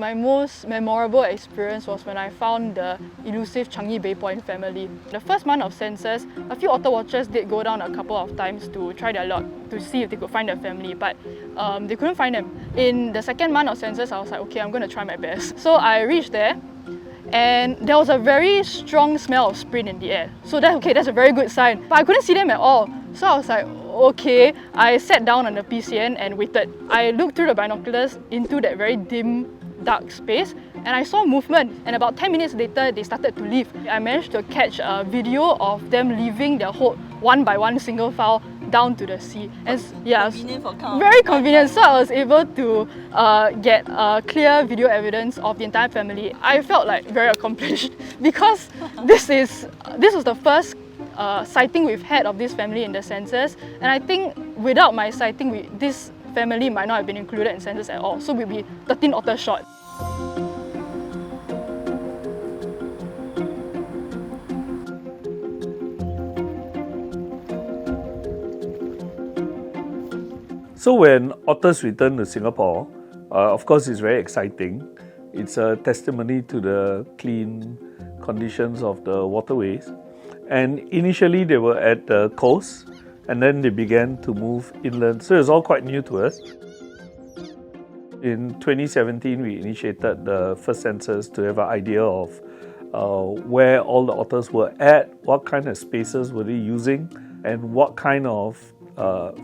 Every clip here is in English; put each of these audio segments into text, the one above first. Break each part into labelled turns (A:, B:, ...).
A: My most memorable experience was when I found the elusive Changi Bay Point family. The first month of census, a few otter watchers did go down a couple of times to try their luck to see if they could find their family, but they couldn't find them. In the second month of census, I was like, okay, I'm going to try my best. So I reached there, and there was a very strong smell of sprint in the air. So that's a very good sign. But I couldn't see them at all. So I was like, okay. I sat down on the PCN and waited. I looked through the binoculars into that very dim, dark space, and I saw movement. And about 10 minutes later, they started to leave. I managed to catch a video of them leaving their hole one by one, single file, down to the sea. And yeah, very convenient. So I was able to get clear video evidence of the entire family. I felt like very accomplished because this was the first sighting we've had of this family in the census, and I think without my sighting, this family might not have been included in census at all. So we'll be 13 otters short.
B: So when otters return to Singapore, of course it's very exciting. It's a testimony to the clean conditions of the waterways. And initially they were at the coast, and then they began to move inland. So it's all quite new to us. In 2017, we initiated the first census to have an idea of where all the otters were at, what kind of spaces were they using, and what kind of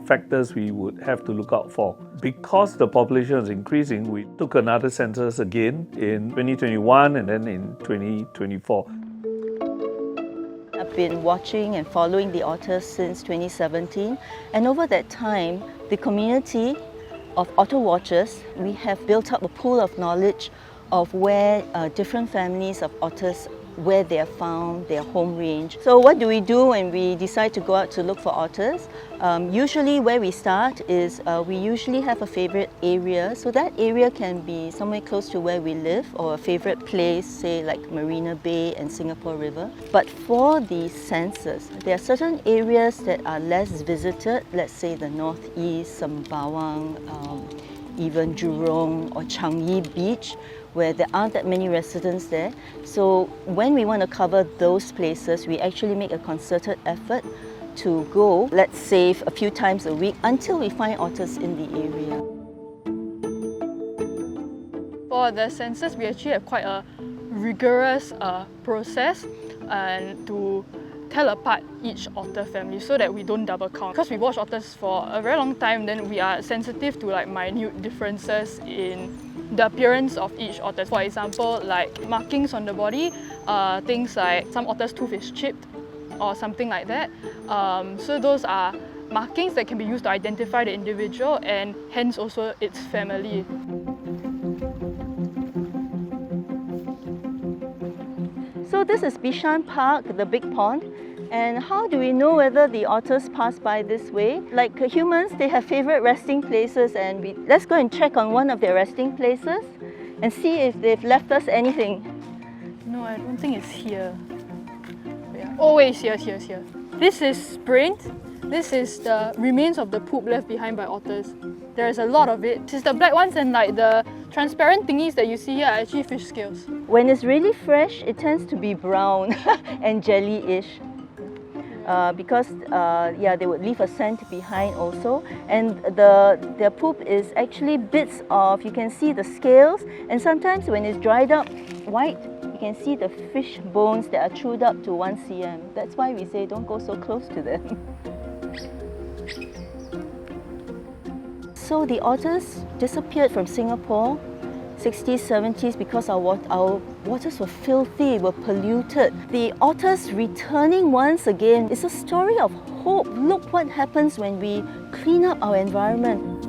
B: factors we would have to look out for. Because the population is increasing, we took another census again in 2021 and then in 2024.
C: I've been watching and following the otters since 2017, and over that time, the community of otter watchers, we have built up a pool of knowledge of where different families of otters, where they are found, their home range. So what do we do when we decide to go out to look for otters? Usually where we start is we usually have a favorite area. So that area can be somewhere close to where we live, or a favorite place, say like Marina Bay and Singapore River. But for the census, there are certain areas that are less visited, let's say the northeast, Sembawang, even Jurong or Changi Beach, where there aren't that many residents there. So when we want to cover those places, we actually make a concerted effort to go, let's say, a few times a week until we find otters in the area.
A: For the census, we actually have quite a rigorous process and to tell apart each otter family so that we don't double count. Because we watch otters for a very long time, then we are sensitive to like minute differences in the appearance of each otter. For example, like markings on the body, things like some otter's tooth is chipped or something like that. So those are markings that can be used to identify the individual and hence also its family.
C: So this is Bishan Park, the big pond. And how do we know whether the otters pass by this way? Like humans, they have favorite resting places, and let's go and check on one of their resting places and see if they've left us anything.
A: No, I don't think it's here. Yeah. Oh wait, it's here. This is sprint. This is the remains of the poop left behind by otters. There is a lot of it. It's the black ones and like the transparent thingies that you see here are actually fish scales.
C: When it's really fresh, it tends to be brown and jelly-ish. Because they would leave a scent behind also, and their poop is actually bits of, you can see the scales, and sometimes when it's dried up white, you can see the fish bones that are chewed up to 1 cm. That's why we say don't go so close to them. So the otters disappeared from Singapore 60s, 70s because our waters were filthy, were polluted. The otters returning once again is a story of hope. Look what happens when we clean up our environment.